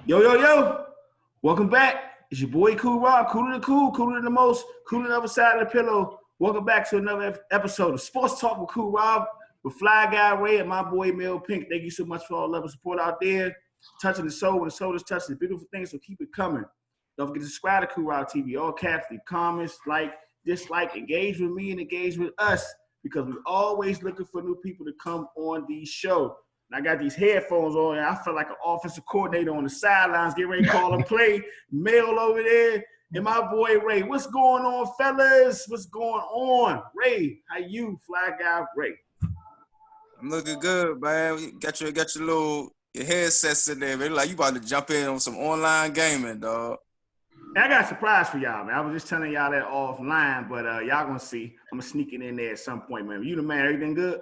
Yo, yo, yo. Welcome back. It's your boy Cool Rob, cooler than cool, cooler than the most, cooler than the other side of the pillow. Welcome back to another episode of Sports Talk with Cool Rob, with Fly Guy Ray and my boy Mel Pink. Thank you so much for all the love and support out there. Touching the soul when the soul is touching. The beautiful things, so keep it coming. Don't forget to subscribe to Cool Rob TV. All caps, leave comments, like, dislike, engage with me and engage with us, because we're always looking for new people to come on the show. And I got these headphones on, and I feel like an offensive coordinator on the sidelines, getting ready to call a play. Mel over there, and my boy Ray. What's going on, fellas? What's going on? Ray, how you, Fly Guy Ray? I'm looking good, man. You got your your headsets in there, man. Like you about to jump in on some online gaming, dog. And I got a surprise for y'all, man. I was just telling y'all that offline, but y'all gonna see. I'm gonna sneak it in there at some point, man. You the man, everything good?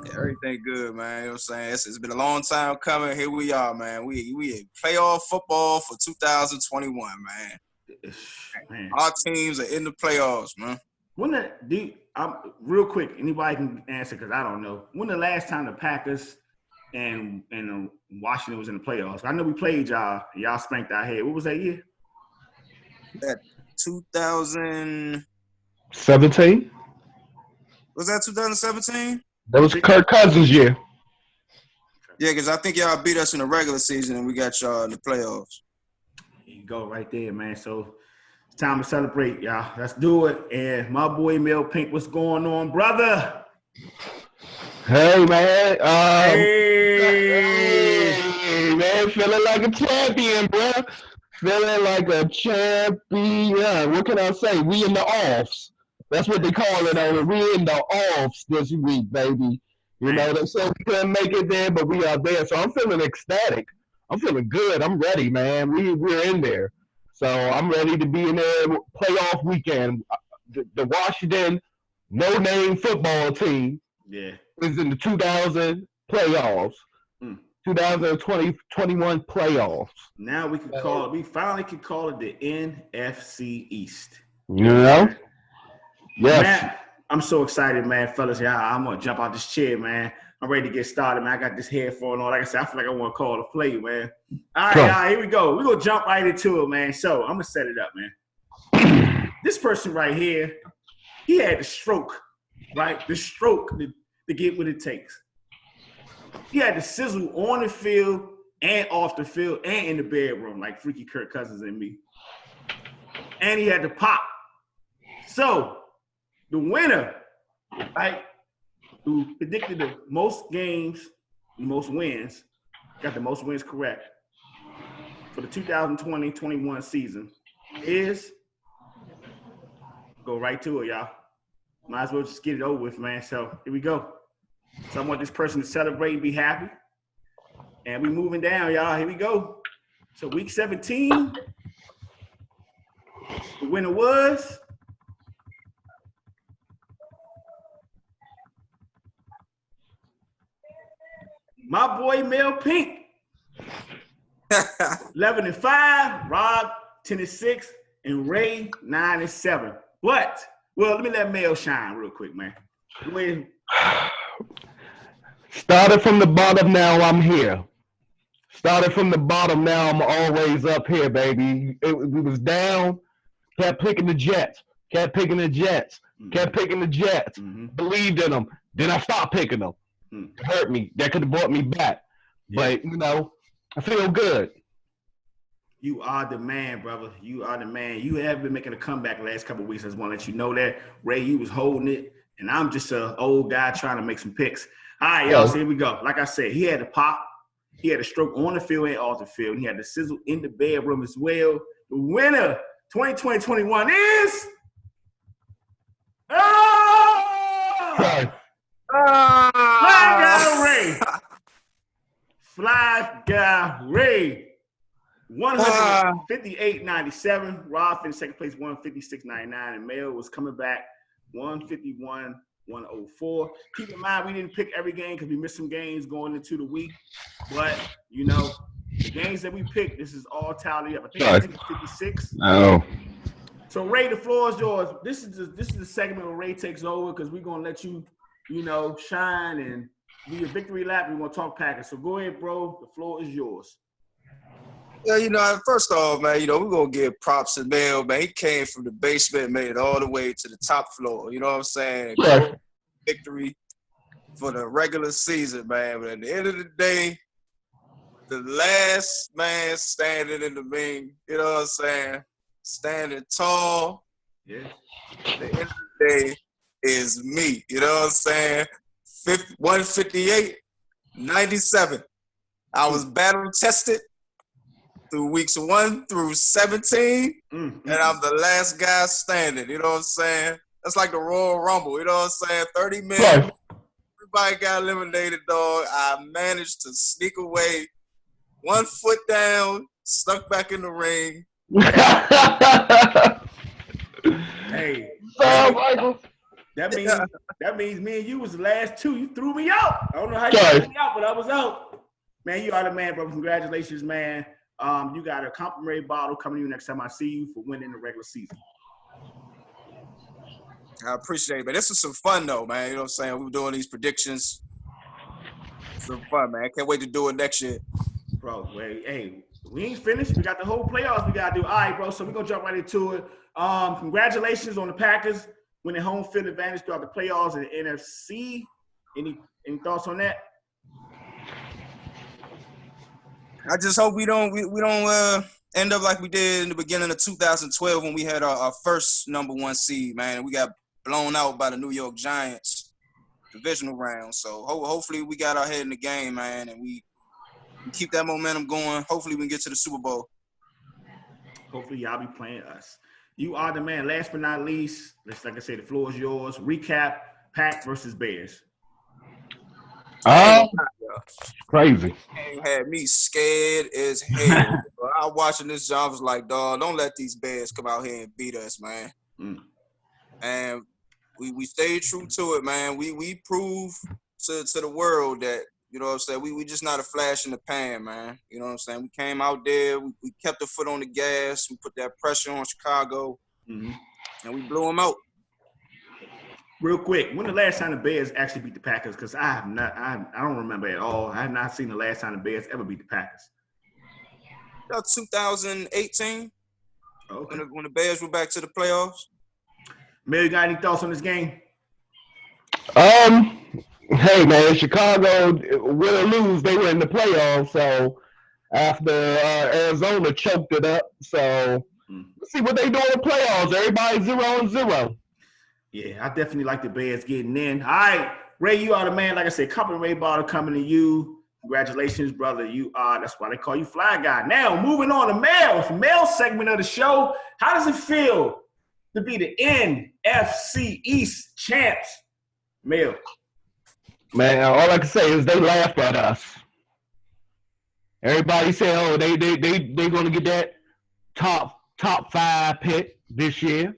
Yeah, everything good, man. You know what I'm saying? It's been a long time coming. Here we are, man. We in playoff football for 2021, man. Our teams are in the playoffs, man. Real quick, anybody can answer because I don't know. When the last time the Packers and Washington was in the playoffs? I know we played y'all. Y'all spanked our head. What was that year? That 2017. Was that 2017? That was Kirk Cousins' year. Yeah, because I think y'all beat us in the regular season and we got y'all in the playoffs. There you go, right there, man. So it's time to celebrate, y'all. Let's do it. And my boy Mel Pink, what's going on, brother? Hey, man. Hey, man, feeling like a champion, bro. Feeling like a champion. What can I say? We in the offs. That's what they call it over. We in the offs this week, baby. You know, they said we couldn't make it there, but we are there. So I'm feeling ecstatic. I'm feeling good. I'm ready, man. We're in there. So I'm ready to be in there playoff weekend. The Washington no-name football team is in the 2000 playoffs. 2020-21 playoffs. Now we finally can call it the NFC East. You know? Yes. Man, I'm so excited, man, fellas. Yeah, I'm gonna jump out this chair, man. I'm ready to get started, man. I got this headphone on. Like I said, I feel like I want to call the play, man. All right, here we go. We're gonna jump right into it, man. So I'm gonna set it up, man. This person right here, he had the stroke, right? The stroke to get what it takes. He had the sizzle on the field and off the field and in the bedroom, like freaky Kirk Cousins and me. And he had the pop. So the winner, right, who predicted the most games, most wins, got the most wins correct for the 2020-21 season is, go right to it, y'all. Might as well just get it over with, man. So here we go. So I want this person to celebrate and be happy. And we moving down, y'all. Here we go. So week 17, the winner was my boy Mel Pink. 11-5, Rob 10-6, and Ray 9-7. But let me let Mel shine real quick, man. Started from the bottom, now I'm here. Started from the bottom, now I'm always up here, baby. It was down, kept picking the Jets, kept picking the Jets. Mm-hmm. Believed in them. Then I stopped picking them. It hurt me. That could have brought me back. Yeah. But, I feel good. You are the man, brother. You are the man. You have been making a comeback the last couple of weeks. I just want to let you know that. Ray, you was holding it, and I'm just an old guy trying to make some picks. All right, y'all, so here we go. Like I said, he had a pop. He had a stroke on the field and off the field. He had the sizzle in the bedroom as well. The winner 2020-21 is Fly Guy Ray. Fly Guy Ray. 158.97. Rob finished second place, 156.99. And Mel was coming back 151.104. Keep in mind, we didn't pick every game because we missed some games going into the week. But, the games that we picked, this is all tallied up. I think it's 56. No. So, Ray, the floor is yours. This is the segment where Ray takes over because we're going to let you, shine and do your victory lap. We're going to talk Packers. So, go ahead, bro. The floor is yours. Yeah, first off, man, we're going to give props to Mel, man. He came from the basement, made it all the way to the top floor. You know what I'm saying? Yeah. Victory for the regular season, man. But at the end of the day, the last man standing in the ring, you know what I'm saying? Standing tall. Yeah. At the end of the day is me. You know what I'm saying? 158, 97. I was battle tested through weeks 1 through 17, and I'm the last guy standing. You know what I'm saying? That's like the Royal Rumble. You know what I'm saying? 30 men. Right. Everybody got eliminated, dog. I managed to sneak away, 1 foot down, stuck back in the ring. Hey, Michael. that means me and you was the last two. You threw me out. I don't know how you threw me out, but I was out. Man, you are the man, bro. Congratulations, man. You got a complimentary bottle coming to you next time I see you for winning the regular season. I appreciate it, man. This is some fun, though, man. You know what I'm saying? We were doing these predictions. Some fun, man. I can't wait to do it next year. Bro, hey, we ain't finished. We got the whole playoffs we got to do. All right, bro, so we're going to jump right into it. Congratulations on the Packers winning home field advantage throughout the playoffs in the NFC. Any thoughts on that? I just hope we don't end up like we did in the beginning of 2012 when we had our first number 1 seed, man. We got blown out by the New York Giants divisional round. So hopefully we got our head in the game, man, and we keep that momentum going. Hopefully we can get to the Super Bowl. Hopefully y'all be playing us. You are the man. Last but not least, like I said, the floor is yours. Recap, Pack versus Bears. Crazy. Had me scared as hell. I was watching this job, I was like, dog, don't let these Bears come out here and beat us, man. And we stayed true to it, man. We proved to the world that, you know what I'm saying, we just not a flash in the pan, man. You know what I'm saying? We came out there, we kept the foot on the gas, we put that pressure on Chicago, and we blew them out. Real quick, when the last time the Bears actually beat the Packers? Because I don't remember at all. I have not seen the last time the Bears ever beat the Packers. 2018, okay. when the Bears were back to the playoffs. Mel, you got any thoughts on this game? Hey, man, Chicago, win or lose, they were in the playoffs. So after Arizona choked it up. So let's see what they do in the playoffs. Everybody 0-0. Yeah, I definitely like the Bears getting in. All right, Ray, you are the man. Like I said, complimentary bottle coming to you. Congratulations, brother. You are, that's why they call you Fly Guy. Now, moving on to Mel segment of the show. How does it feel to be the NFC East champs? Mel. Man, all I can say is they laughed at us. Everybody said, "Oh, they gonna get that top 5 pick this year,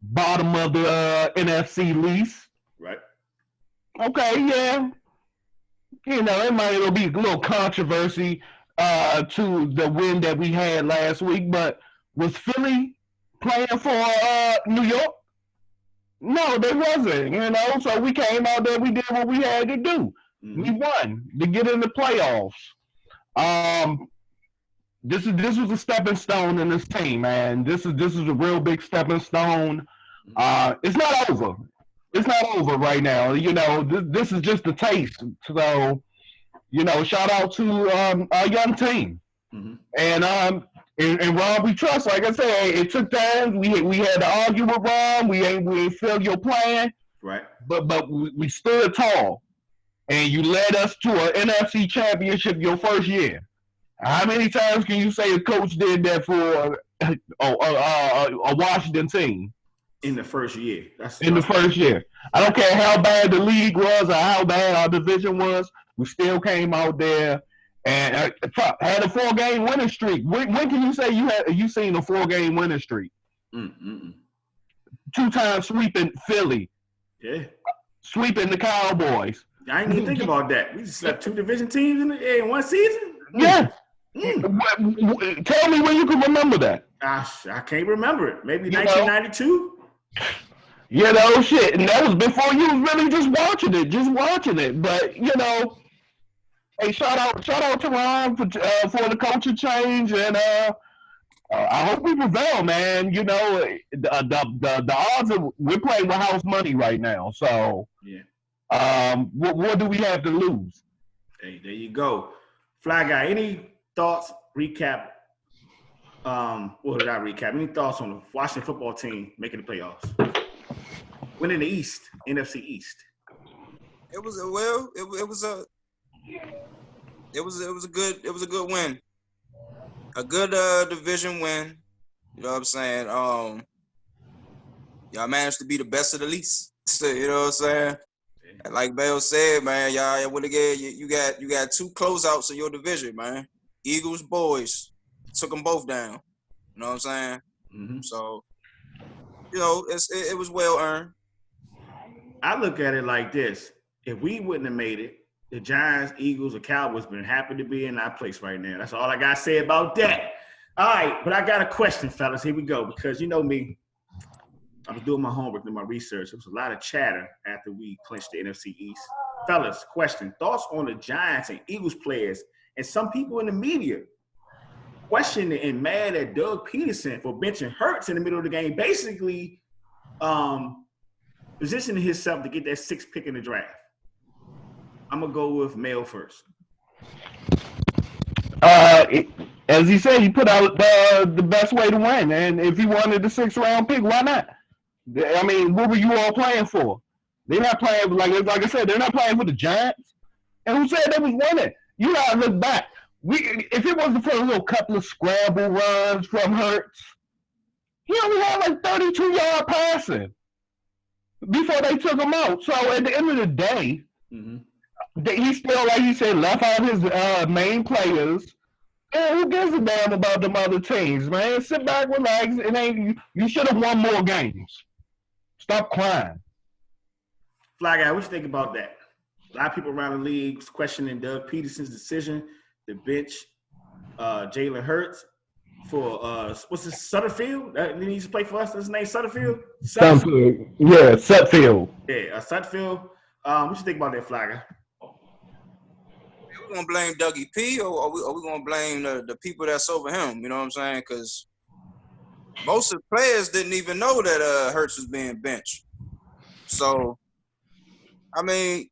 bottom of the NFC least." Right. Okay, yeah. You know, it'll be a little controversy to the win that we had last week, but was Philly playing for New York? No, they wasn't, you know. So we came out there, we did what we had to do. We won to get in the playoffs. This was a stepping stone in this team, man. This is a real big stepping stone. It's not over. It's not over right now. You know, this is just a taste. So, you know, shout out to our young team. And Ron, we trust. Like I said, it took time. We had to argue with Ron. We ain't feel your plan. Right. But we stood tall. And you led us to an NFC championship your first year. How many times can you say a coach did that for a Washington team? In the first year. The first year. I don't care how bad the league was or how bad our division was. We still came out there and had a 4-game winning streak. When can you say you seen a 4-game winning streak? 2 times sweeping Philly. Yeah. Sweeping the Cowboys. I didn't even think about that. We just slept 2 division teams in one season? Yeah. Tell me when you can remember that. I can't remember it. Maybe 1992? You know, shit. And that was before you was really just watching it. But, you know, Hey, shout out to Ron for the coaching change, and I hope we prevail, man. You know, the odds of we're playing with house money right now, so Yeah. What do we have to lose? Hey, there you go. Fly Guy, any thoughts, recap? What did I recap? Any thoughts on the Washington football team making the playoffs? Winning the East, NFC East. It was a good win. A good division win. You know what I'm saying? Y'all managed to be the best of the least. You know what I'm saying? And like Bell said, man, y'all would again. You got two closeouts in your division, man. Eagles boys took them both down. You know what I'm saying? Mm-hmm. So, you know, it was well earned. I look at it like this: if we wouldn't have made it, the Giants, Eagles, or Cowboys been happy to be in our place right now. That's all I got to say about that. All right, but I got a question, fellas. Here we go, because you know me. I was doing my homework and my research. There was a lot of chatter after we clinched the NFC East. Fellas, question. Thoughts on the Giants and Eagles players and some people in the media questioning and mad at Doug Peterson for benching Hurts in the middle of the game, basically positioning himself to get that 6th pick in the draft. I'm going to go with Mel first. As he said, he put out the best way to win. And if he wanted the 6th round pick, why not? I mean, what were you all playing for? They're not playing, like I said, they're not playing for the Giants. And who said they was winning? You got to look back. If it wasn't for a little couple of scramble runs from Hurts, he only had like 32-yard passing before they took him out. So at the end of the day, he still, like he said, left out his main players. And who gives a damn about them other teams, man? Sit back, relax. You should have won more games. Stop crying. Fly Guy, what you think about that? A lot of people around the league questioning Doug Peterson's decision to bench Jalen Hurts for what's his Sutterfield? Didn't he used to play for us? His name Sutterfield? Sutterfield. Yeah, Sutfield. Yeah, Sutfield. What you think about that, Fly Guy? We gonna blame Dougie P or we gonna blame the people that's over him? You know what I'm saying? Because most of the players didn't even know that Hurts was being benched. So, I mean,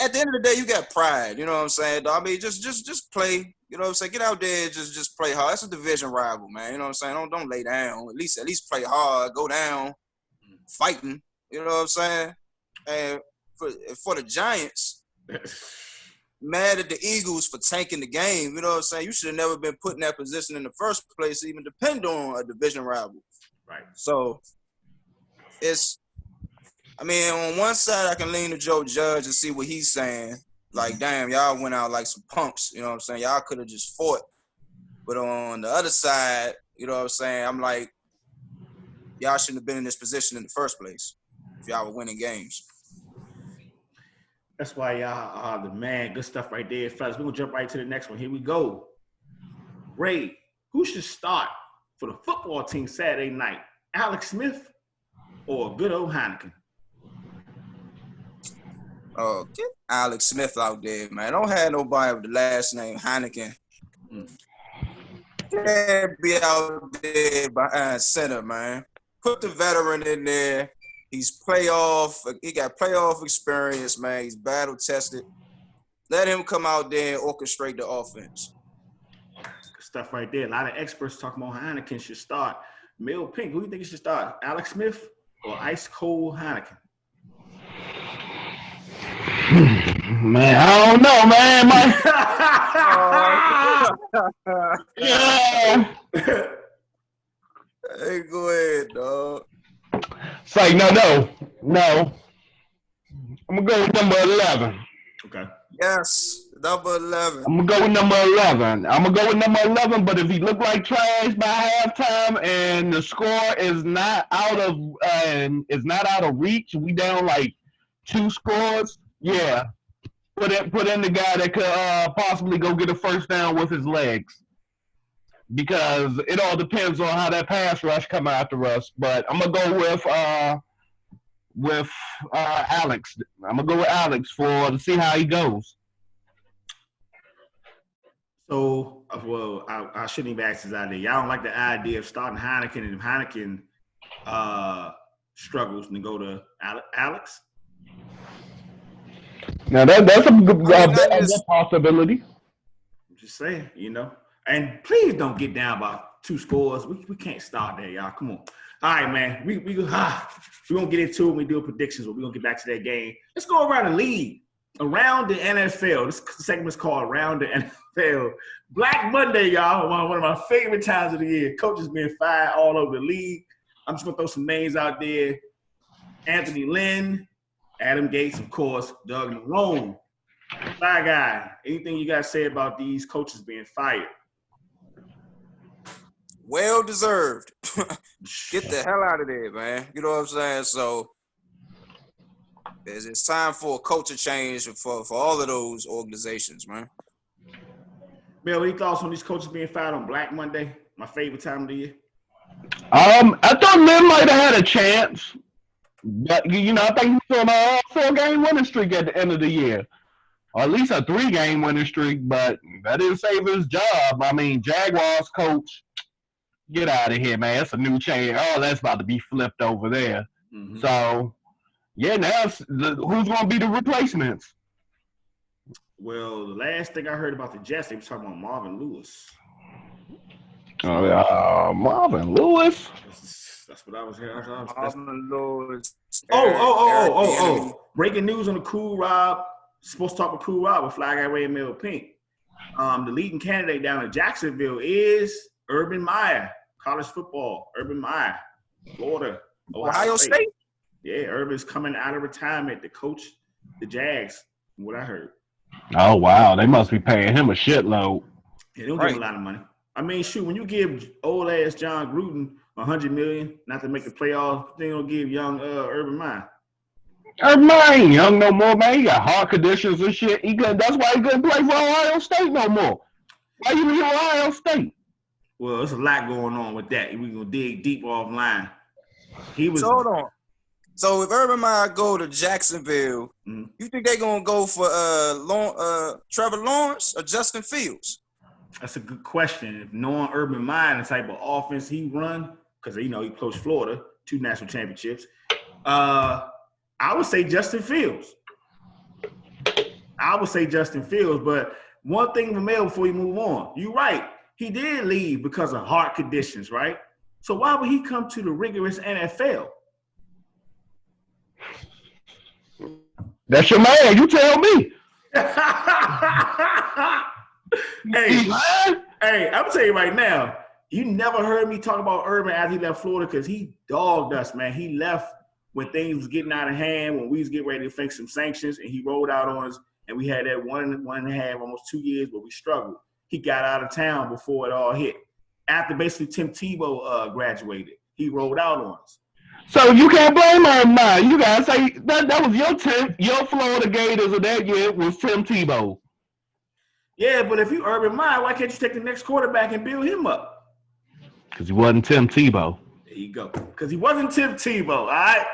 at the end of the day, you got pride. You know what I'm saying? I mean, just play. You know what I'm saying? Get out there and just play hard. It's a division rival, man. You know what I'm saying? Don't lay down. At least play hard. Go down, fighting. You know what I'm saying? And for the Giants, mad at the Eagles for tanking the game. You know what I'm saying? You should have never been put in that position in the first place to even depend on a division rival. Right. So I mean, on one side, I can lean to Joe Judge and see what he's saying. Like, damn, y'all went out like some punks. You know what I'm saying? Y'all could have just fought. But on the other side, you know what I'm saying? I'm like, y'all shouldn't have been in this position in the first place if y'all were winning games. That's why y'all are the man. Good stuff right there, fellas. We're going to jump right to the next one. Here we go. Ray, who should start for the football team Saturday night? Alex Smith or good old Heineken? Oh, get Alex Smith out there, man. Don't have nobody with the last name Heineken. Can't be out there behind center, man. Put the veteran in there. He got playoff experience, man. He's battle tested. Let him come out there and orchestrate the offense. Good stuff right there. A lot of experts talking about Heineken should start. Mel Pink, who do you think he should start? Alex Smith or ice cold Heineken? Man, I don't know, man. Yeah. Hey, go ahead, dog. It's like, no. I'm going to go with number 11. Okay. Yes, number 11. I'm going to go with number 11. But if he look like trash by halftime and the score is not out of reach, we down like 2 scores, yeah. Put in the guy that could possibly go get a first down with his legs. Because it all depends on how that pass rush come after us. But I'm gonna go with Alex. I'm gonna go with Alex to see how he goes. So, well, I shouldn't even ask this out there. Y'all don't like the idea of starting Heineken, and if Heineken struggles to go to Alex? Now that's a good possibility. I'm just saying, And please don't get down by 2 scores. We can't start there, y'all. Come on. All right, man. We're going to get into it when we do predictions, but we're going to get back to that game. Let's go around the league. Around the NFL. This segment is called Around the NFL. Black Monday, y'all. One of my favorite times of the year. Coaches being fired all over the league. I'm just going to throw some names out there. Anthony Lynn, Adam Gates, of course, Doug Marrone. Fly guy, anything you guys say about these coaches being fired? Well deserved. Get the hell out of there, man. You know what I'm saying? So it's time for a culture change for all of those organizations, man. Mel, any thoughts on these coaches being fired on Black Monday? My favorite time of the year. I thought Lynn might have had a chance, but I think he's on a 4-game winning streak at the end of the year, or at least a 3-game winning streak. But that didn't save his job. I mean, Jaguars coach, get out of here, man. It's a new change. Oh, that's about to be flipped over there. Mm-hmm. So, yeah, now who's going to be the replacements? Well, the last thing I heard about the Jets, they were talking about Marvin Lewis. Marvin Lewis? That's what I was hearing. Marvin Lewis. Oh. Breaking news on the Cool Rob. Supposed to talk with Cool Rob with Fly Guy Ray and Mel Pink. The leading candidate down in Jacksonville is Urban Meyer, college football. Urban Meyer, Florida, Ohio State. Yeah, Urban's coming out of retirement to coach the Jags, from what I heard. Oh, wow. They must be paying him a shitload. Yeah, they don't give him a lot of money. I mean, shoot, when you give old-ass John Gruden $100 million not to make the playoffs, they don't give young Urban Meyer. Urban Meyer ain't young no more, man. He got heart conditions and shit. That's why he couldn't play for Ohio State no more. Why you leave Ohio State? Well, there's a lot going on with that. We're going to dig deep offline. So hold on. So if Urban Meyer go to Jacksonville, you think they're going to go for Trevor Lawrence or Justin Fields? That's a good question. If knowing Urban Meyer and the type of offense he run, because, he coached Florida, 2 national championships, I would say Justin Fields. But one thing with Mel before we move on, you're right. He did leave because of heart conditions, right? So why would he come to the rigorous NFL? That's your man. You tell me. Hey, I'm tell you right now, you never heard me talk about Urban after he left Florida because he dogged us, man. He left when things was getting out of hand, when we was getting ready to face some sanctions, and he rolled out on us, and we had that 1.5, almost 2 years where we struggled. He got out of town before it all hit. After basically Tim Tebow graduated, he rolled out on us. So you can't blame Urban Meyer. You guys say that was your Florida Gators of that year was Tim Tebow. Yeah, but if you Urban Meyer, why can't you take the next quarterback and build him up? Because he wasn't Tim Tebow. There you go. Because he wasn't Tim Tebow. All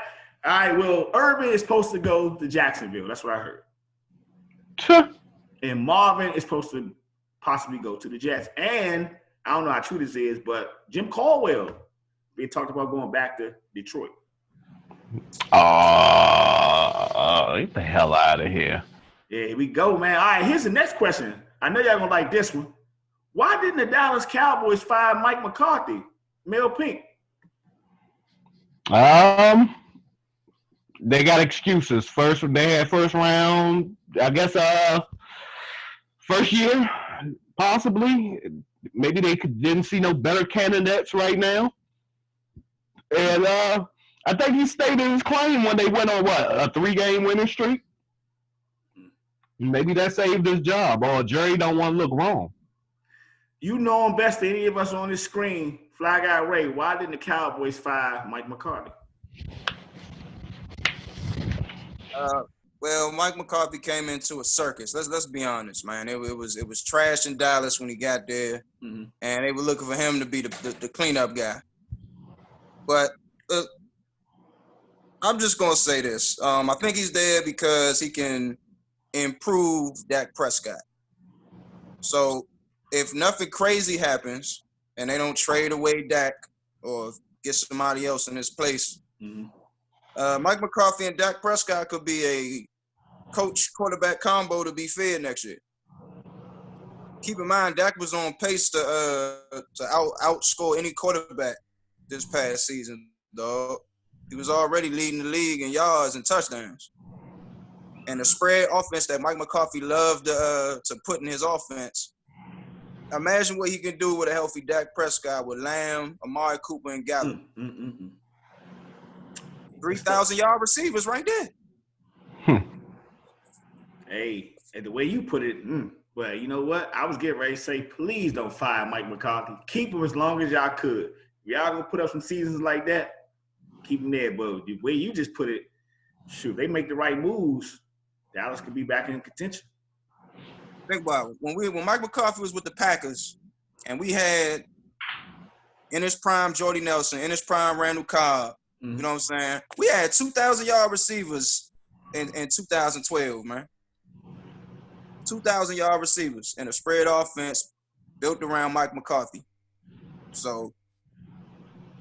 right. Well, Urban is supposed to go to Jacksonville. That's what I heard. Sure. And Marvin is supposed to possibly go to the Jets. And I don't know how true this is, but Jim Caldwell, they talked about going back to Detroit. Get the hell out of here. Yeah, here we go, man. All right, here's the next question. I know y'all gonna like this one. Why didn't the Dallas Cowboys fire Mike McCarthy? Mel Pink. They got excuses. They had first round, I guess, first year, possibly. Maybe they didn't see no better candidates right now. And I think he stated his claim when they went on, a 3-game winning streak? Maybe that saved his job, or Jerry don't want to look wrong. You know him best than any of us on this screen. Fly Guy Ray, why didn't the Cowboys fire Mike McCarthy? Well, Mike McCarthy came into a circus. Let's be honest, man. It was trash in Dallas when he got there, and they were looking for him to be the cleanup guy. But I'm just gonna say this. I think he's there because he can improve Dak Prescott. So if nothing crazy happens and they don't trade away Dak or get somebody else in his place, Mike McCarthy and Dak Prescott could be a coach-quarterback combo to be fed next year. Keep in mind, Dak was on pace to outscore any quarterback this past season, dog. He was already leading the league in yards and touchdowns. And the spread offense that Mike McCarthy loved to put in his offense. Imagine what he can do with a healthy Dak Prescott with Lamb, Amari Cooper, and Gallup. 3,000-yard receivers right there. Hey, and the way you put it, well, you know what? I was getting ready to say, please don't fire Mike McCarthy. Keep him as long as y'all could. Y'all gonna put up some seasons like that, keep him there. But the way you just put it, shoot, they make the right moves, Dallas could be back in contention. Think about it. When Mike McCarthy was with the Packers, and we had in his prime Jordy Nelson, in his prime Randall Cobb, you know what I'm saying? We had 2,000-yard receivers in 2012, man. 2,000-yard receivers and a spread offense built around Mike McCarthy. So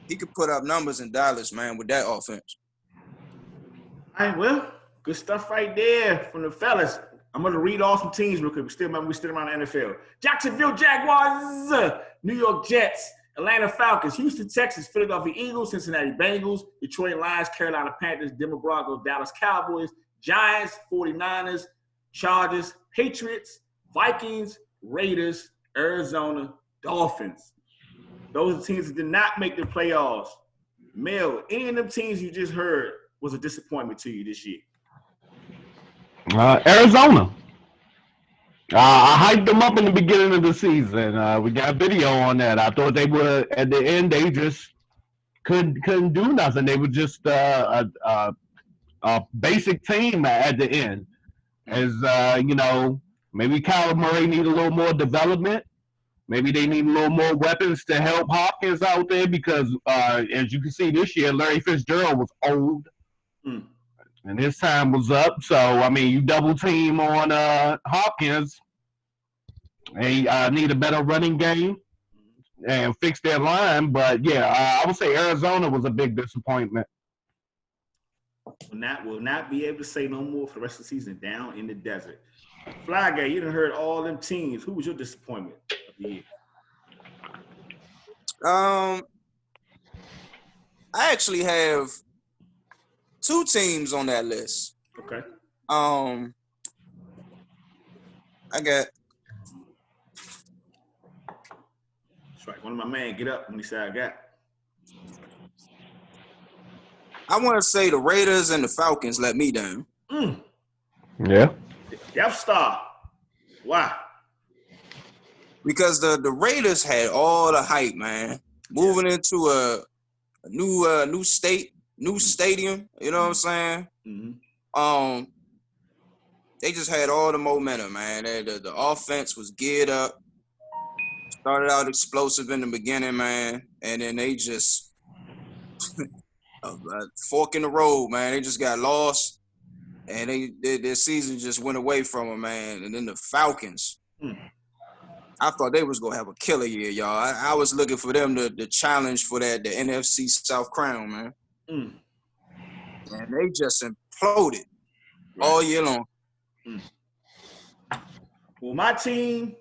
he could put up numbers in Dallas, man, with that offense. All right, well, good stuff right there from the fellas. I'm going to read off some teams real quick. We still around the NFL. Jacksonville Jaguars, New York Jets, Atlanta Falcons, Houston Texans, Philadelphia Eagles, Cincinnati Bengals, Detroit Lions, Carolina Panthers, Denver Broncos, Dallas Cowboys, Giants, 49ers, Chargers, Patriots, Vikings, Raiders, Arizona, Dolphins. Those are teams that did not make the playoffs. Mel, any of them teams you just heard was a disappointment to you this year? Arizona. I hyped them up in the beginning of the season. We got video on that. I thought they were, at the end, they just couldn't do nothing. They were just a basic team at the end. As, maybe Kyler Murray need a little more development. Maybe they need a little more weapons to help Hopkins out there because, as you can see this year, Larry Fitzgerald was old. And his time was up. So, I mean, you double team on Hopkins. They need a better running game and fix their line. But, yeah, I would say Arizona was a big disappointment. Will not be able to say no more for the rest of the season down in the desert. Fly Guy, you done heard all them teams. Who was your disappointment of the year? I actually have two teams on that list. Okay. I got. That's right. One of my man get up when he said I got. I want to say the Raiders and the Falcons let me down. Yeah. Death Star. Why? Because the Raiders had all the hype, man. Moving into a new state, new stadium. You know what I'm saying? They just had all the momentum, man. The offense was geared up. Started out explosive in the beginning, man, and then they just a fork in the road, man. They just got lost, and their season just went away from them, man. And then the Falcons, I thought they was gonna have a killer year, y'all. I was looking for them to challenge for the NFC South crown, man. And they just imploded all year long. Well, my team,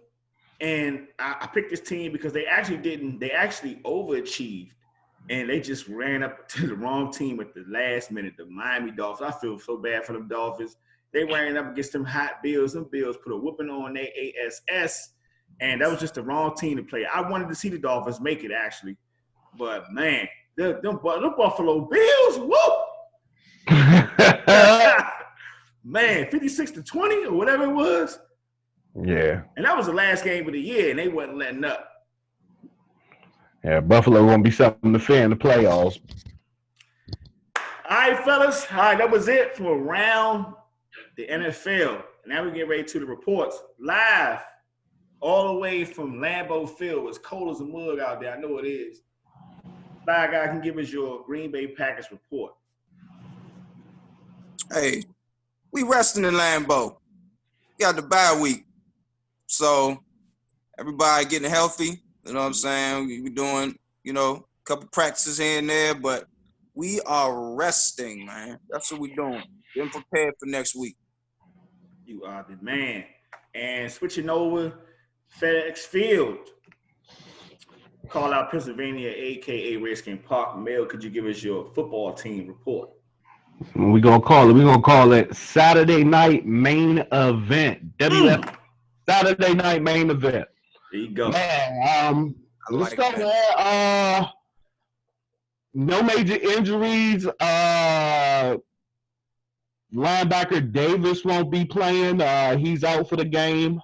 and I picked this team because they actually overachieved. And they just ran up to the wrong team at the last minute, the Miami Dolphins. I feel so bad for them Dolphins. They ran up against them hot Bills. Them Bills put a whooping on their ASS, and that was just the wrong team to play. I wanted to see the Dolphins make it, actually. But, man, them Buffalo Bills, whoop! Man, 56-20 or whatever it was. Yeah. And that was the last game of the year, and they wasn't letting up. Yeah, Buffalo won't be something to fear in the playoffs. All right, fellas. All right, that was it for Around the NFL. Now we get ready to the reports. Live all the way from Lambeau Field. It's cold as a mug out there. I know it is. Fly Guy can give us your Green Bay Packers report. Hey, we resting in Lambeau. Got the bye week. So everybody getting healthy. You know what I'm saying? We're doing, a couple practices here and there, but we are resting, man. That's what we're doing. Getting prepared for next week. You are the man. And switching over, FedEx Field. Call out Pennsylvania, a.k.a. Redskin Park. Mel, could you give us your football team report? We're going to call it Saturday Night Main Event. Saturday Night Main Event. There you go. Man, let's start there. No major injuries. Linebacker Davis won't be playing. He's out for the game.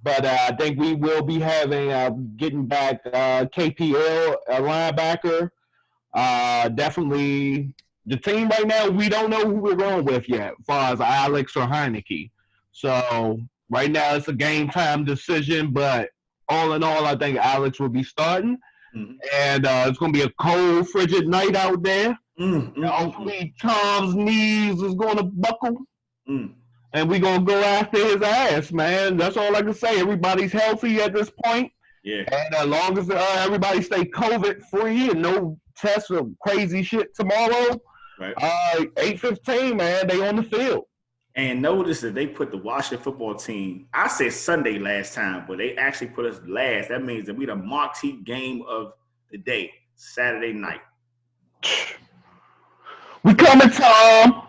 But I think we will be having getting back KPL, a linebacker. Definitely the team right now, we don't know who we're going with yet, as far as Alex or Heineke. So right now it's a game time decision, but all in all, I think Alex will be starting. And it's going to be a cold, frigid night out there. Hopefully Tom's knees is going to buckle. And we're going to go after his ass, man. That's all I can say. Everybody's healthy at this point. Yeah. And as long as everybody stay COVID-free and no tests or crazy shit tomorrow, right. 8:15, man, they on the field. And notice that they put the Washington football team, I said Sunday last time, but they actually put us last. That means that we the marquee game of the day, Saturday night. We coming, Tom.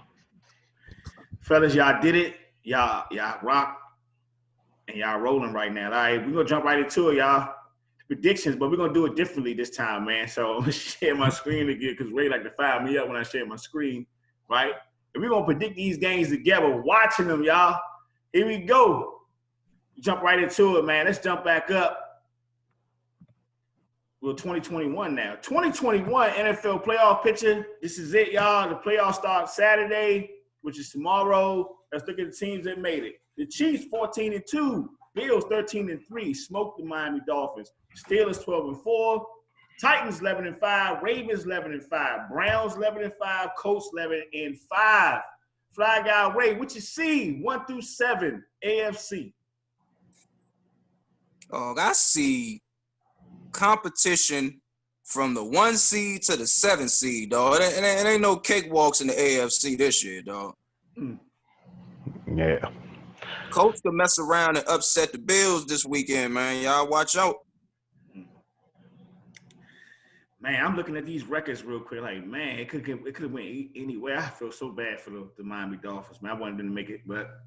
Fellas, y'all did it. Y'all rock. And y'all rolling right now. All right, we're going to jump right into it, y'all. Predictions, but we're going to do it differently this time, man. So I'm going to share my screen again because Ray like to fire me up when I share my screen, right? And we're going to predict these games together, watching them, y'all. Here we go. Jump right into it, man. Let's jump back up. We're 2021 now. 2021 NFL playoff picture. This is it, y'all. The playoffs start Saturday, which is tomorrow. Let's look at the teams that made it. The Chiefs 14-2, Bills 13-3, smoked the Miami Dolphins. Steelers 12-4, Titans 11-5, Ravens 11-5, Browns 11-5, Colts 11-5. Fly Guy Ray, what you see? 1 through 7, AFC. Oh, I see competition from the 1 seed to the 7 seed, dog. It ain't no cakewalks in the AFC this year, dog. Yeah. Colts could mess around and upset the Bills this weekend, man. Y'all watch out. Man, I'm looking at these records real quick. Like, man, it could have went anywhere. I feel so bad for the Miami Dolphins, man. I wanted them to make it, but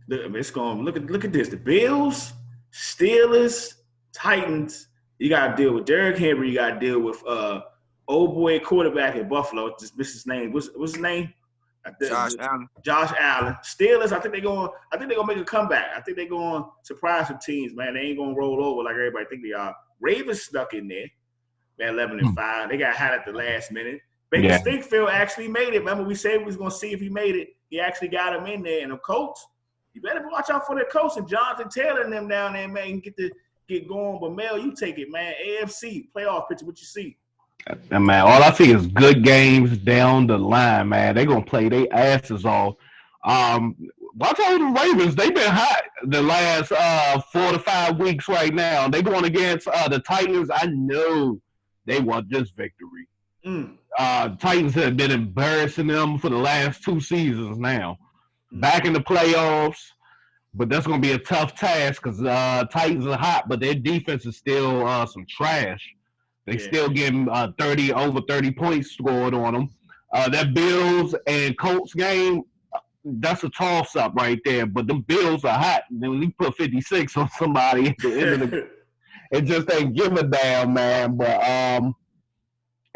it's going. Look at this. The Bills, Steelers, Titans. You got to deal with Derrick Henry. You got to deal with old boy quarterback at Buffalo. Just missed his name. What's his name? Josh Allen. Josh Allen. Steelers, I think they're gonna make a comeback. I think they're gonna surprise some teams, man. They ain't gonna roll over like everybody think they are. Ravens stuck in there at 11-5. They got hot at the last minute. Baker Stinkfield actually made it. Remember we said we was gonna see if he made it. He actually got him in there. And the Colts, you better watch out for their coach and Jonathan Taylor and them down there, man. Get going. But Mel, you take it, man. AFC playoff picture. What you see? And man, all I see is good games down the line, man. They're gonna play their asses off. Watch out the Ravens. They've been hot the last 4 to 5 weeks right now. They going against the Titans. I know they want this victory. Titans have been embarrassing them for the last 2 seasons now. Back in the playoffs, but that's gonna be a tough task because Titans are hot, but their defense is still some trash. They still getting over 30 points scored on them. That Bills and Colts game, that's a toss-up right there. But the Bills are hot. And when you put 56 on somebody at the end of the it just ain't give a damn, man. But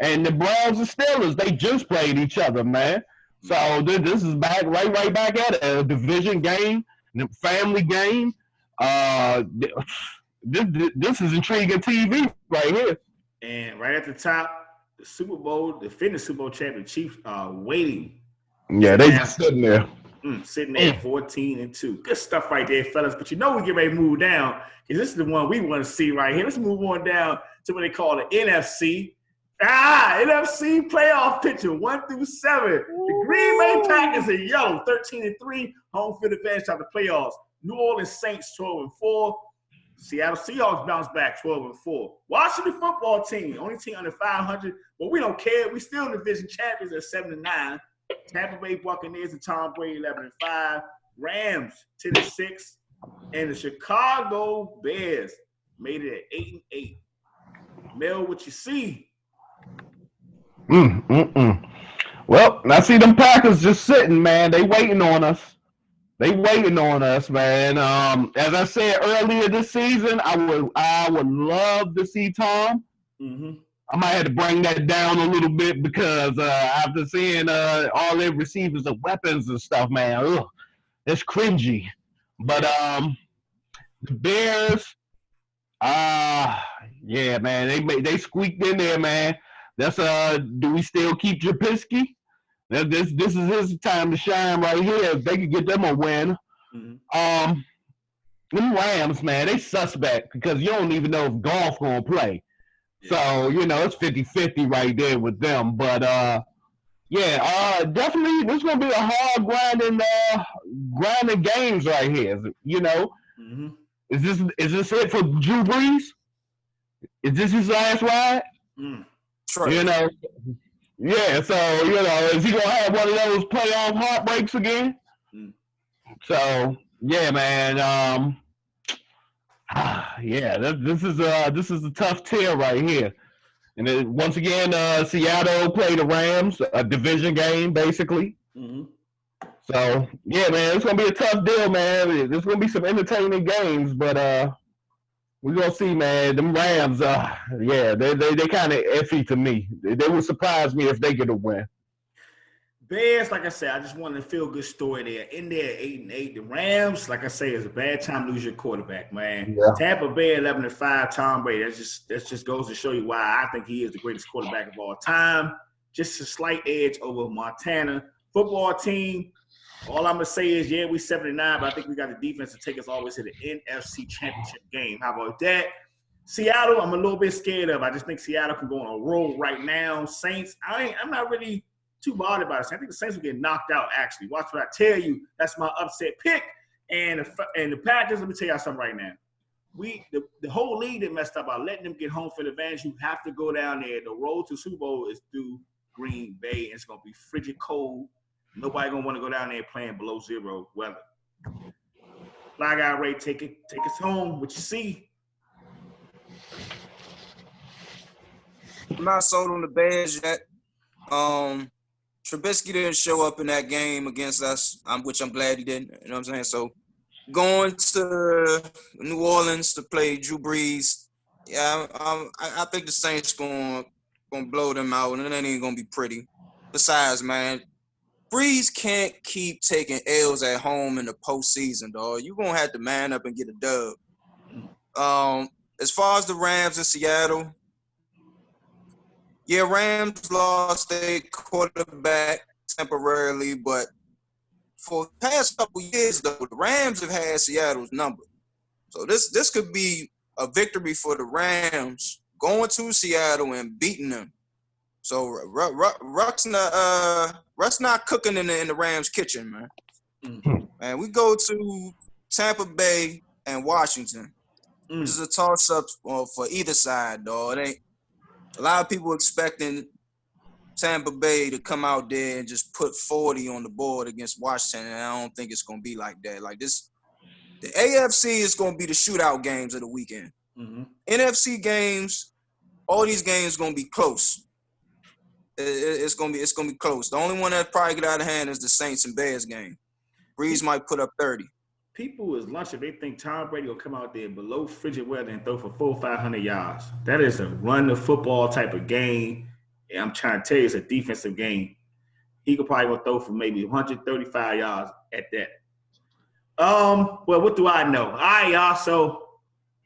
and the Browns and Steelers, they just played each other, man. So this is back right back at it. A division game, a family game. This is intriguing TV right here. And right at the top, the Super Bowl, the defending Super Bowl champion Chiefs are waiting. Yeah, they just sitting there. Sitting there 14-2. Good stuff right there, fellas. But you know we get ready to move down because this is the one we want to see right here. Let's move on down to what they call the NFC. NFC playoff picture, 1 through 7. The Green Bay Packers are yellow, 13-3. Home field advantage out the playoffs. New Orleans Saints 12-4. Seattle Seahawks bounced back 12-4. Washington football team, only team under 500, but we don't care. We still division champions at 7-9. Tampa Bay Buccaneers and Tom Brady 11-5. Rams 10-6, and the Chicago Bears made it at 8-8. Mel, what you see? Well, I see them Packers just sitting, man. They waiting on us. Man. As I said earlier this season, I would love to see Tom. Mm-hmm. I might have to bring that down a little bit because after seeing all their receivers of weapons and stuff, man, it's cringy. But the Bears, yeah, man, they squeaked in there, man. That's do we still keep Trubisky? This is his time to shine right here. If they could get them a win. Mm-hmm. Them Rams, man, they suspect because you don't even know if Golf gonna play. So, it's 50-50 right there with them. But definitely this is gonna be a hard grinding games right here. Mm-hmm. Is this it for Drew Brees? Is this his last ride? True. Yeah, so, is he going to have one of those playoff heartbreaks again? So, yeah, man. This is a tough tier right here. And then, once again, Seattle played the Rams, a division game, basically. Mm-hmm. So, yeah, man, it's going to be a tough deal, man. There's going to be some entertaining games, but we're going to see, man. Them Rams, they kind of iffy to me. They would surprise me if they get a win. Bears, like I said, I just wanted to feel good story there. In there, 8-8. The Rams, like I say, is a bad time to lose your quarterback, man. Yeah. Tampa Bay 11-5. Tom Brady. That just goes to show you why I think he is the greatest quarterback of all time. Just a slight edge over Montana. Football team. All I'm gonna say is, we 7-9, but I think we got the defense to take us all the way to the NFC Championship game. How about that? Seattle, I'm a little bit scared of. I just think Seattle can go on a roll right now. Saints, I'm not really too bothered about it. I think the Saints will get knocked out. Actually, watch what I tell you. That's my upset pick. And the Packers. Let me tell y'all something right now. The whole league that messed up by letting them get home field advantage. You have to go down there. The road to Super Bowl is through Green Bay. It's gonna be frigid cold. Nobody gonna want to go down there playing below zero weather. Fly Guy Ray, take us home. What you see? I'm not sold on the Bears yet. Trubisky didn't show up in that game against us, which I'm glad he didn't. You know what I'm saying? So going to New Orleans to play Drew Brees, I think the Saints gonna blow them out, and it ain't gonna be pretty. Besides, man, Breeze can't keep taking L's at home in the postseason, dog. You're going to have to man up and get a dub. As far as the Rams in Seattle, Rams lost their quarterback temporarily, but for the past couple years, though, the Rams have had Seattle's number. So this could be a victory for the Rams going to Seattle and beating them. So Ruck's not cooking in the Rams' kitchen, man. Mm-hmm. And we go to Tampa Bay and Washington. This is a toss-up for either side, dog. It ain't a lot of people expecting Tampa Bay to come out there and just put 40 on the board against Washington, and I don't think it's gonna be like that. Like this, the AFC is gonna be the shootout games of the weekend. Mm-hmm. NFC games, all these games gonna be close. It's gonna be close. The only one that probably get out of hand is the Saints and Bears game. Breeze might put up 30. People is lunch if they think Tom Brady will come out there below frigid weather and throw for 400-500 yards. That is a run the football type of game. And I'm trying to tell you, it's a defensive game. He could probably go throw for maybe 135 yards at that. Well, what do I know? All right, y'all. So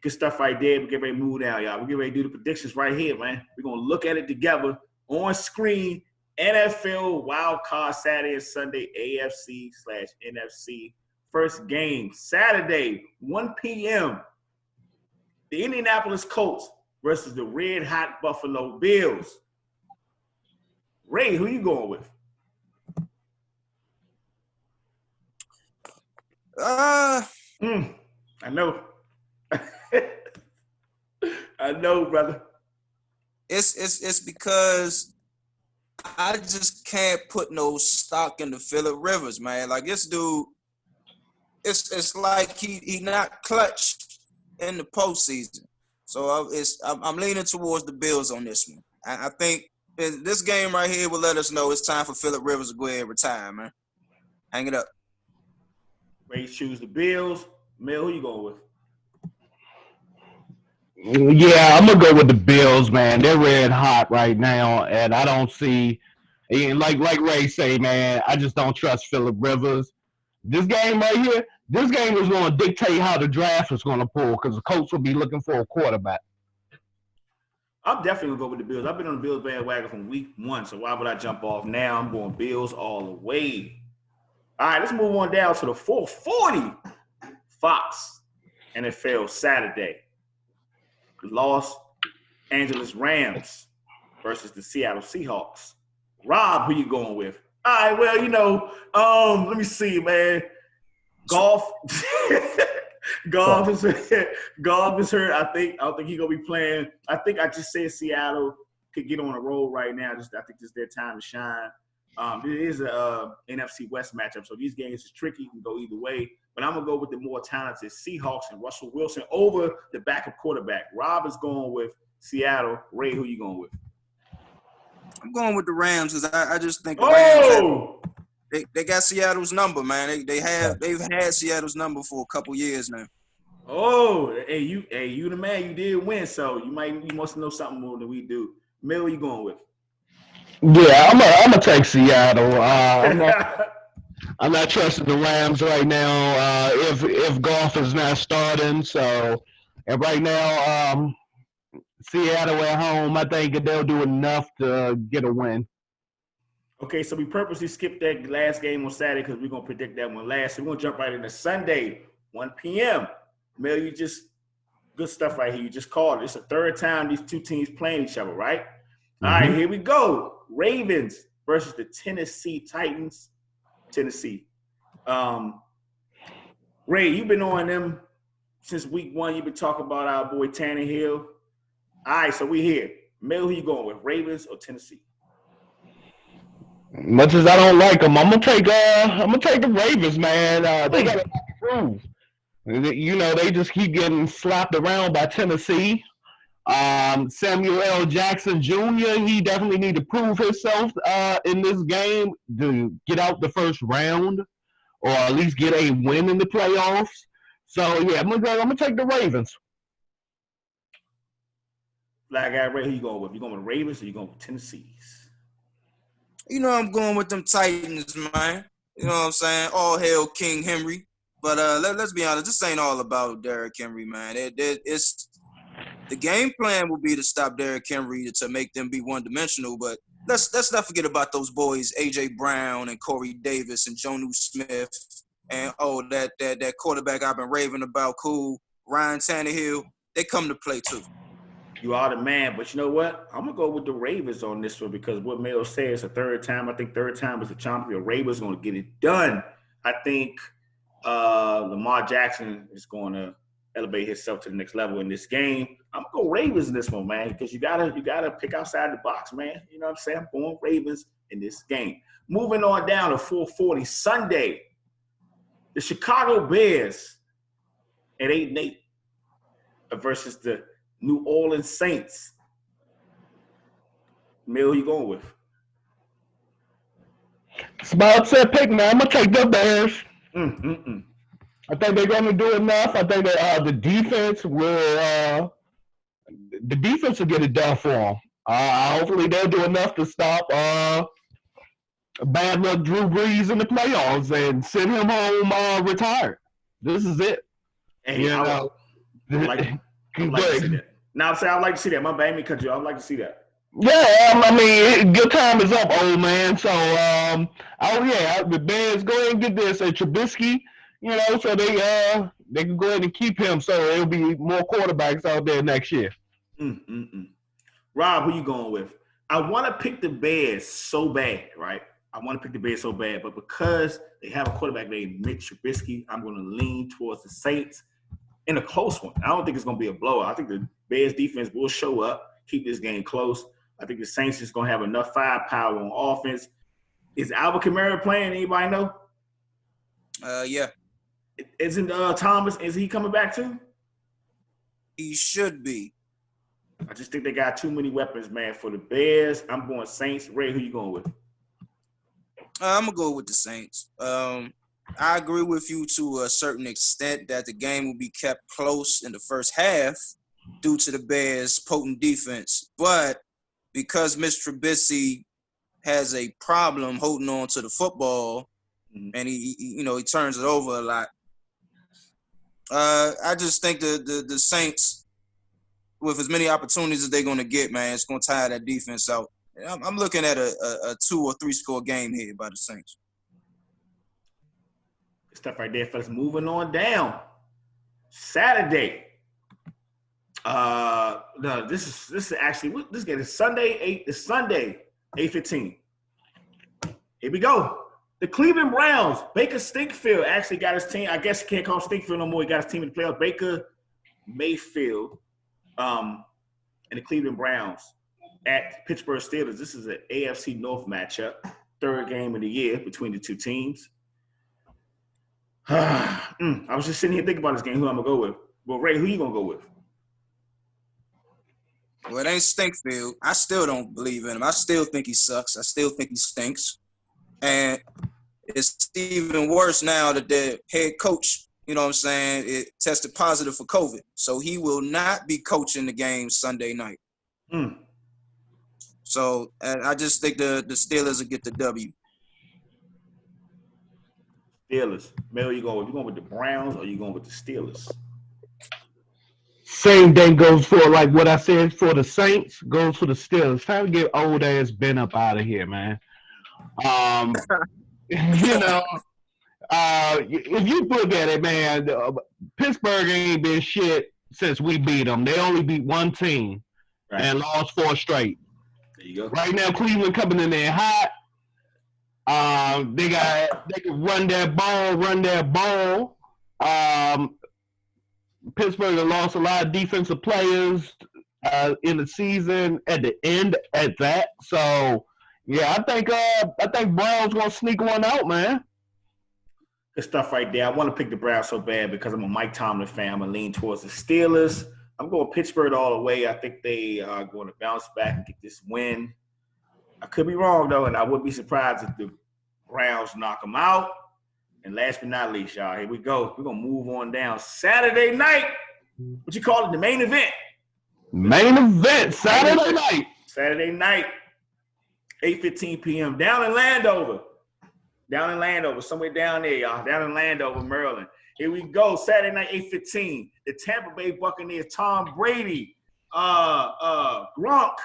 good stuff right there. We get ready to move down, y'all. We get ready to do the predictions right here, man. We're gonna look at it together. On screen, NFL Wild Card Saturday and Sunday, AFC/NFC. First game, Saturday, 1 p.m. The Indianapolis Colts versus the Red Hot Buffalo Bills. Ray, who you going with? I I know. I know, brother. It's because I just can't put no stock into Phillip Rivers, man. Like this dude, it's like he not clutch in the postseason. So I'm leaning towards the Bills on this one. I think this game right here will let us know it's time for Phillip Rivers to go ahead and retire, man. Hang it up. Ray choose the Bills. Mel, who you going with? Yeah, I'm gonna go with the Bills, man. They're red hot right now, and I don't see, and like Ray say, man, I just don't trust Phillip Rivers. This game right here, this game is going to dictate how the draft is going to pull because the Colts will be looking for a quarterback. I'm definitely gonna go with the Bills. I've been on the Bills bandwagon from week 1, so why would I jump off now? I'm going Bills all the way. All right, let's move on down to the 440 Fox NFL Saturday. The Los Angeles Rams versus the Seattle Seahawks. Rob, who you going with? All right, well, let me see, man. Golf is hurt. I don't think he's gonna be playing. I think I just said Seattle could get on a roll right now. I think it's their time to shine. It is a NFC West matchup, so these games is tricky. You can go either way. But I'm gonna go with the more talented Seahawks and Russell Wilson over the backup quarterback. Rob is going with Seattle. Ray, who you going with? I'm going with the Rams because I just think the Rams they got Seattle's number, man. They've had Seattle's number for a couple years now. Oh, hey, you the man. You did win, so you must know something more than we do. Mel, who you going with? Yeah, I'm gonna take Seattle. I'm not trusting the Rams right now. If Goff is not starting, and right now, Seattle at home, I think they'll do enough to get a win. Okay, so we purposely skipped that last game on Saturday because we're gonna predict that one last. So we're gonna jump right into Sunday, 1 p.m. Mel, you just good stuff right here. You just called it. It's the third time these two teams playing each other, right? Mm-hmm. All right, here we go. Ravens versus the Tennessee Titans. Tennessee. Ray, you've been on them since week 1. You've been talking about our boy Tannehill. All right, so we here. Mel, who you going with, Ravens or Tennessee? Much as I don't like them, I'm gonna take the Ravens, man. They got to prove. They just keep getting slapped around by Tennessee. Samuel L. Jackson Jr., he definitely need to prove himself in this game to get out the first round or at least get a win in the playoffs. So, yeah, I'm gonna take the Ravens. Black guy, Ray, who you going with? You going with Ravens or you going with Tennessee's? I'm going with them Titans, man. You know what I'm saying? All hail King Henry. But let's be honest, this ain't all about Derrick Henry, man. It's the game plan will be to stop Derrick Henry to make them be one-dimensional. But let's not forget about those boys, A.J. Brown and Corey Davis and Jonnu Smith and that quarterback I've been raving about, cool, Ryan Tannehill. They come to play too. You are the man, but you know what? I'm going to go with the Ravens on this one because what Mel said is the third time. I think third time is the champion. Ravens going to get it done. I think Lamar Jackson is going to elevate himself to the next level in this game. I'm going to go Ravens in this one, man, because you gotta pick outside the box, man. You know what I'm saying? I'm going Ravens in this game. Moving on down to 440 Sunday, the Chicago Bears at 8-8 versus the New Orleans Saints. Mel, who you going with? It's my upset pick, man. I'm going to take the Bears. I think they're going to do enough. I think that the defense will get it done for them. Hopefully they'll do enough to stop bad luck Drew Brees in the playoffs and send him home retired. This is it. Hey, I would like to see that. Now, I'd like to see that. My bad, me cut you. I'd like to see that. Yeah, I mean, good time is up, old man. So, the Bears go ahead and get this. Trubisky, so they can go ahead and keep him. So there'll be more quarterbacks out there next year. Rob, who you going with? I want to pick the Bears so bad, right? But because they have a quarterback named Mitch Trubisky, I'm going to lean towards the Saints. in a close one. I don't think it's going to be a blowout. I think the Bears defense will show up, keep this game close. I think the Saints is going to have enough firepower on offense. Is Alvin Kamara playing? Anybody know? Yeah. Isn't Thomas, is he coming back too? He should be. I just think they got too many weapons, man. For the Bears, I'm going Saints. Ray, who you going with? I'm going to go with the Saints. I agree with you to a certain extent that the game will be kept close in the first half due to the Bears' potent defense. But because Mr. Trubisky has a problem holding on to the football, and he turns it over a lot, I just think the Saints, with as many opportunities as they're going to get, man, it's going to tire that defense out. I'm looking at a 2 or 3 score game here by the Saints. Good stuff right there, fellas. Moving on down. Saturday. No, this is actually this game is Sunday 8:15. Here we go. The Cleveland Browns, Baker Stinkfield actually got his team. I guess you can't call him Stinkfield no more. He got his team in the playoffs. Baker Mayfield, and the Cleveland Browns at Pittsburgh Steelers. This is an AFC North matchup, third game of the year between the two teams. I was just sitting here thinking about this game, who I'm going to go with. Well, Ray, who you going to go with? Well, it ain't Stinkfield. I still don't believe in him. I still think he sucks. I still think he stinks. And it's even worse now that the head coach, you know what I'm saying, it tested positive for COVID. So he will not be coaching the game Sunday night. So I just think the Steelers will get the W. Steelers. Mel, you going with the Browns or you going with the Steelers? Same thing goes for, like what I said, for the Saints, goes for the Steelers. Time to get old ass Ben up out of here, man. If you look at it, man, Pittsburgh ain't been shit since we beat them. They only beat one team and lost 4 straight. There you go. Right now, Cleveland coming in there hot. They can run that ball. Pittsburgh lost a lot of defensive players in the season at the end at that. So yeah, I think Browns gonna sneak one out, man. Good stuff right there. I want to pick the Browns so bad because I'm a Mike Tomlin fan. I'm gonna lean towards the Steelers. I'm going Pittsburgh all the way. I think they are going to bounce back and get this win. I could be wrong though, and I would be surprised if the Browns knock them out. And last but not least, y'all, here we go. We're going to move on down. Saturday night. What you call it? The main event. Main event. Saturday night. Saturday night. 8:15 p.m. Down in Landover. Somewhere down there, y'all. Down in Landover, Maryland. Here we go. Saturday night, 8:15. The Tampa Bay Buccaneers, Tom Brady, Gronk,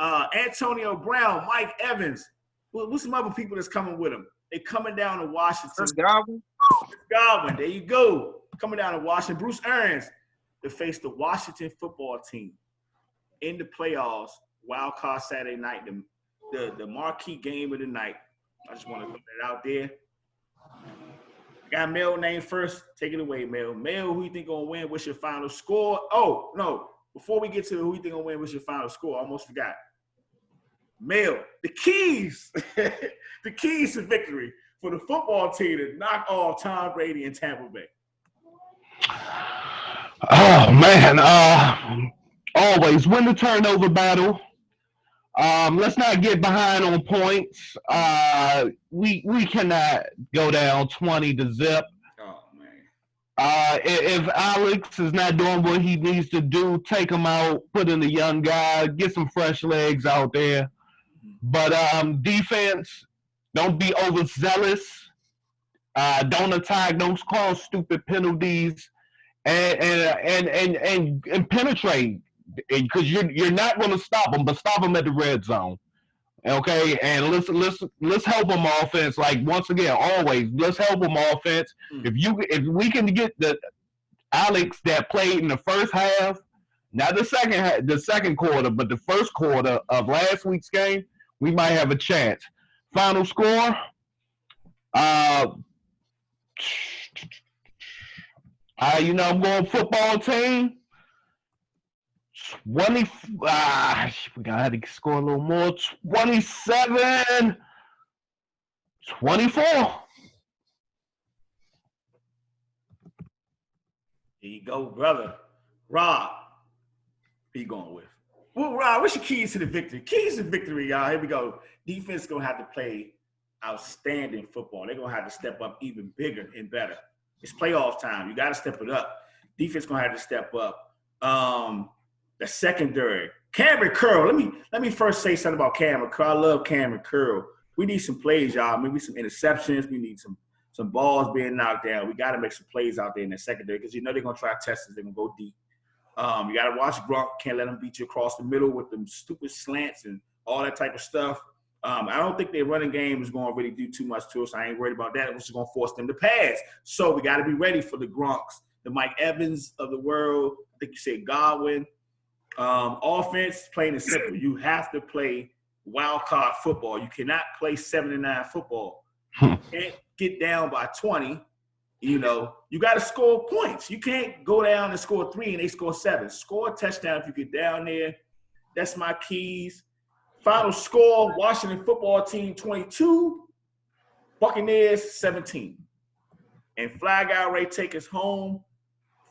Antonio Brown, Mike Evans. What's some other people that's coming with them? They coming down to Washington. Chris Godwin. There you go. Coming down to Washington. Bruce Arians to face the Washington football team in the playoffs. Wild card Saturday night. The marquee game of the night. I just want to put that out there. I got Mel name first. Take it away, Mel. Mel, who you think gonna win? What's your final score? Oh, no. Before we get to who you think gonna win, what's your final score? I almost forgot. Mel, the keys. The keys to victory for the football team to knock off Tom Brady and Tampa Bay. Oh, man. Always win the turnover battle. Let's not get behind on points. We cannot go down 20-0. Oh, man. If Alex is not doing what he needs to do, take him out, put in a young guy, get some fresh legs out there. But defense, don't be overzealous. Don't attack. Don't call stupid penalties, and penetrate, because you're not going to stop them, but stop them at the red zone. Okay, and let's help them offense. Like, once again, always let's help them offense. If we can get the Alex that played in the first half, not the second quarter, but the first quarter of last week's game, we might have a chance. Final score, I'm going football team. 20. We gotta score a little more. 27. 24. There you go, brother. Rob, who you going with? Well, Rob, what's your keys to the victory? Keys to victory, y'all. Here we go. Defense going to have to play outstanding football. They're going to have to step up even bigger and better. It's playoff time. You got to step it up. Defense going to have to step up. The secondary. Cameron Curl. Let me first say something about Cameron Curl. I love Cameron Curl. We need some plays, y'all. Maybe some interceptions. We need some balls being knocked down. We got to make some plays out there in the secondary because they're going to try to test us. They're going to go deep. You got to watch Gronk. Can't let them beat you across the middle with them stupid slants and all that type of stuff. I don't think their running game is going to really do too much to us. I ain't worried about that. We're just going to force them to pass. So we got to be ready for the Gronks, the Mike Evans of the world. I think you said Godwin. Offense, plain and simple. You have to play wild card football. You cannot play 7-9 football. You can't get down by 20. You got to score points. You can't go down and score 3 and they score 7. Score a touchdown if you get down there. That's my keys. Final score, Washington football team 22, Buccaneers 17. And Fly Guy Ray take us home.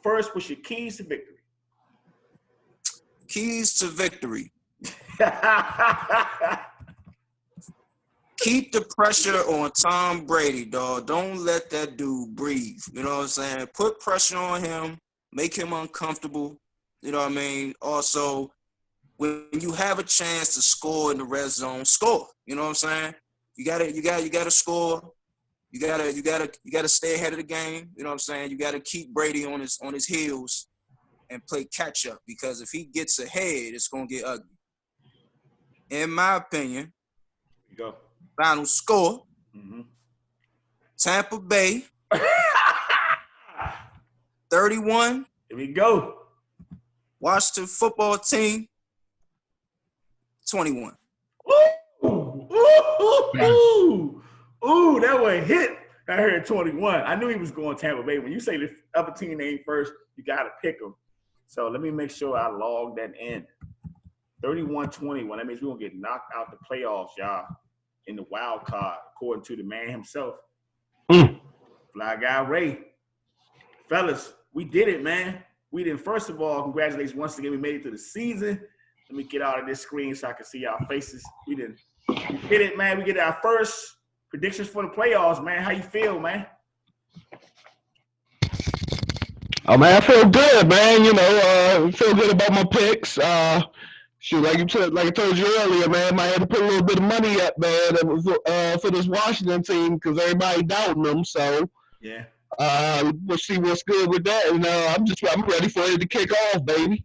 First, what's your keys to victory? Keys to victory. Keep the pressure on Tom Brady, dog. Don't let that dude breathe. You know what I'm saying? Put pressure on him. Make him uncomfortable. You know what I mean? Also, when you have a chance to score in the red zone, score. You know what I'm saying? You gotta score. You gotta stay ahead of the game. You know what I'm saying? You gotta keep Brady on his heels and play catch up because if he gets ahead, it's gonna get ugly. In my opinion, go. Final score: Tampa Bay 31. Here we go. Washington football team 21. Ooh, that one hit. I heard 21. I knew he was going Tampa Bay. When you say the other team name first, you got to pick them. So let me make sure I log that in. 31-21. That means we're going to get knocked out the playoffs, y'all, in the wild card, according to the man himself. Fly Guy Ray. Fellas, we did it, man. We did. First of all, congratulations once again. We made it to the season. Let me get out of this screen so I can see our faces. We did it, man. We get our first predictions for the playoffs, man. How you feel, man? Oh, man, I feel good, man. I feel good about my picks. Shoot, like I told you earlier, man, I had to put a little bit of money up, man, for this Washington team because everybody doubting them. So, yeah. We'll see what's good with that. And I'm ready for it to kick off, baby.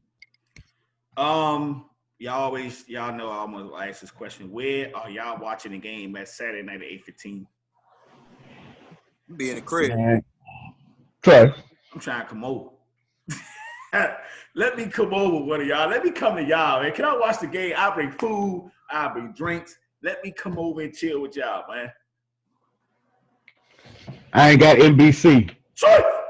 Y'all know I almost ask this question. Where are y'all watching the game at Saturday night at 8:15? Be in the crib. Sorry. I'm trying to come over. Let me come over, one of y'all. Let me come to y'all, man. Can I watch the game? I'll bring food. I'll bring drinks. Let me come over and chill with y'all, man. I ain't got NBC. Sure.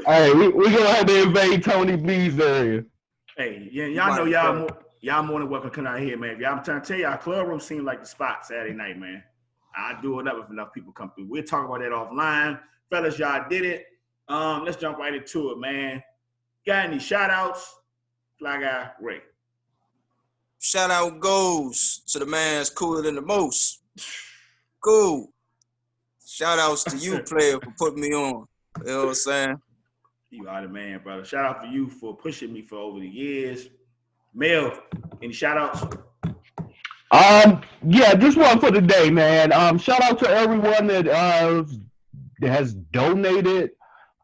Hey, we're going to have to invade Tony B's area. Hey, yeah, y'all know y'all more than welcome to come out here, man. I'm trying to tell y'all, club room seems like the spot Saturday night, man. I'll do it up if enough people come through. We'll talk about that offline. Fellas, y'all did it. Let's jump right into it, man. Got any shout-outs? Fly Guy Ray. Shout-out goes to the man that's cooler than the most. Cool. Shout-outs to you, player, for putting me on. You know what I'm saying? You are the man, brother. Shout-out to you for pushing me for over the years. Mel, any shout-outs? Yeah, just one for the day, man. Shout out to everyone that has donated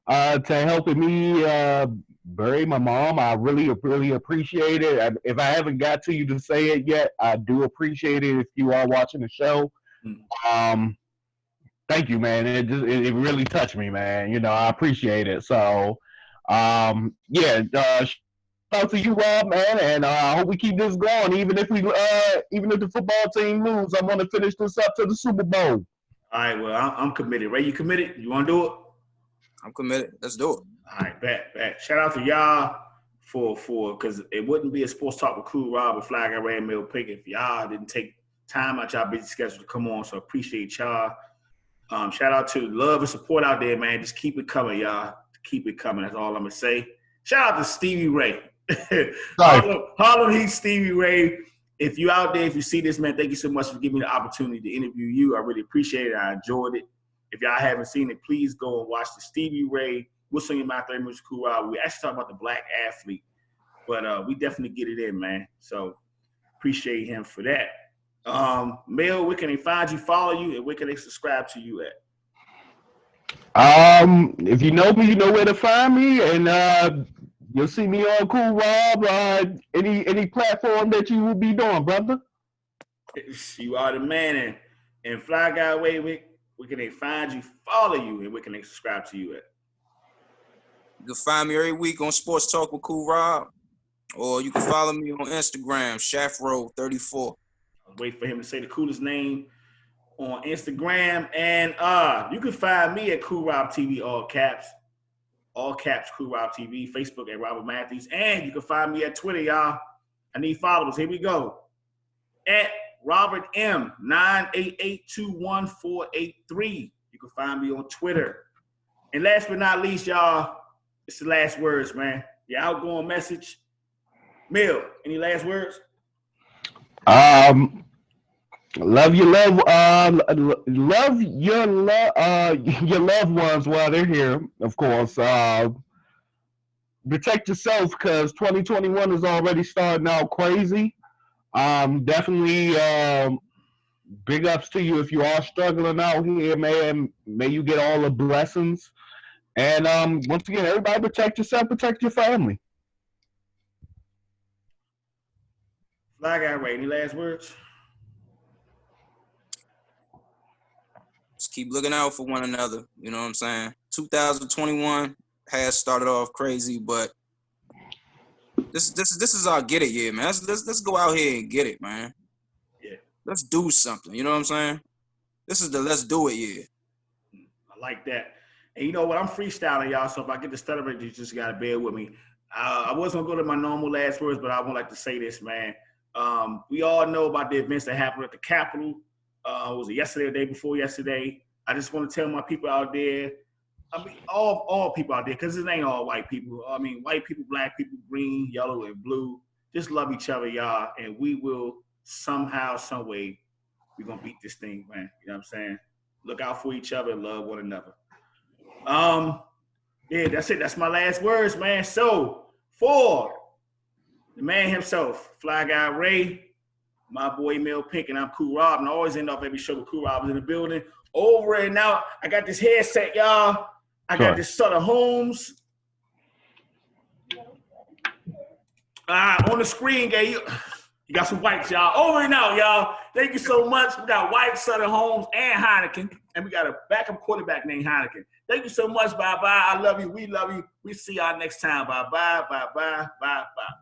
to helping me bury my mom. I really, really appreciate it. If I haven't got to you to say it yet, I do appreciate it if you are watching the show. Thank you, man. It really touched me, man. I appreciate it. So, shout out to you, Rob, man, and I hope we keep this going. Even if the football team lose, I want to finish this up to the Super Bowl. All right, well, I'm committed. Ray, you committed? You want to do it? I'm committed. Let's do it. All right, bet. Shout out to y'all for because it wouldn't be a sports talk with Cool Rob and Fly Guy Ray and Mel Pink if y'all didn't take time out y'all busy schedule to come on. So appreciate y'all. Shout out to the love and support out there, man. Just keep it coming, y'all. Keep it coming. That's all I'm gonna say. Shout out to Stevie Ray. Harlem Heat Stevie Ray. If you out there, if you see this, man, thank you so much for giving me the opportunity to interview you. I really appreciate it. I enjoyed it. If y'all haven't seen it, please go and watch the Stevie Ray What's on Your Mind 30 Minutes Cool Rob. We actually talk about the black athlete, but we definitely get it in, man. So appreciate him for that. Mel, where can they find you, follow you, and where can they subscribe to you at? If you know me, you know where to find me, and you'll see me on Cool Rob. Any platform that you will be doing, brother. You are the man, and Fly Guy Way. Where can they find you, follow you, and where can they subscribe to you at? You can find me every week on Sports Talk with Cool Rob, or you can follow me on Instagram, Shafro34. Wait for him to say the coolest name on Instagram, and you can find me at Cool Rob TV, all caps Cool Rob TV, Facebook at Robert Matthews, and you can find me at Twitter, y'all. I need followers. Here we go. At Robert M 9882148 You can find me on Twitter. And last but not least, y'all, it's the last words, man. Your outgoing message. Mel, any last words? Love your loved ones while they're here, of course. Protect yourself because 2021 is already starting out crazy. Definitely big ups to you if you are struggling out here, man. May you get all the blessings. And once again, everybody protect yourself, protect your family. Fly Guy Ray, any last words? Just keep looking out for one another. You know what I'm saying? 2021 has started off crazy, but this is our get it year, man. Let's go out here and get it, man. Yeah. Let's do something. You know what I'm saying? This is the let's do it year. I like that. And you know what? I'm freestyling, y'all. So if I get to stutter, you just gotta bear with me. I was gonna go to my normal last words, but I would like to say this, man. We all know about the events that happened at the Capitol. Was it yesterday or the day before yesterday? I just want to tell my people out there, I mean, all people out there, because it ain't all white people. I mean, white people, black people, green, yellow, and blue. Just love each other, y'all, and we will somehow, some way, we're going to beat this thing, man. You know what I'm saying? Look out for each other and love one another. Yeah, that's it. That's my last words, man. So, for the man himself, Fly Guy Ray, my boy Mel Pink, and I'm Cool Rob, and I always end off every show with Cool Rob is in the building. Over and out. I got this headset, y'all. I got this Sutter Holmes. On the screen, you got some whites, y'all. Over and out, y'all. Thank you so much. We got white, Sutter Holmes, and Heineken, and we got a backup quarterback named Heineken. Thank you so much. Bye-bye. I love you. We love you. We see y'all next time. Bye-bye. Bye-bye. Bye-bye.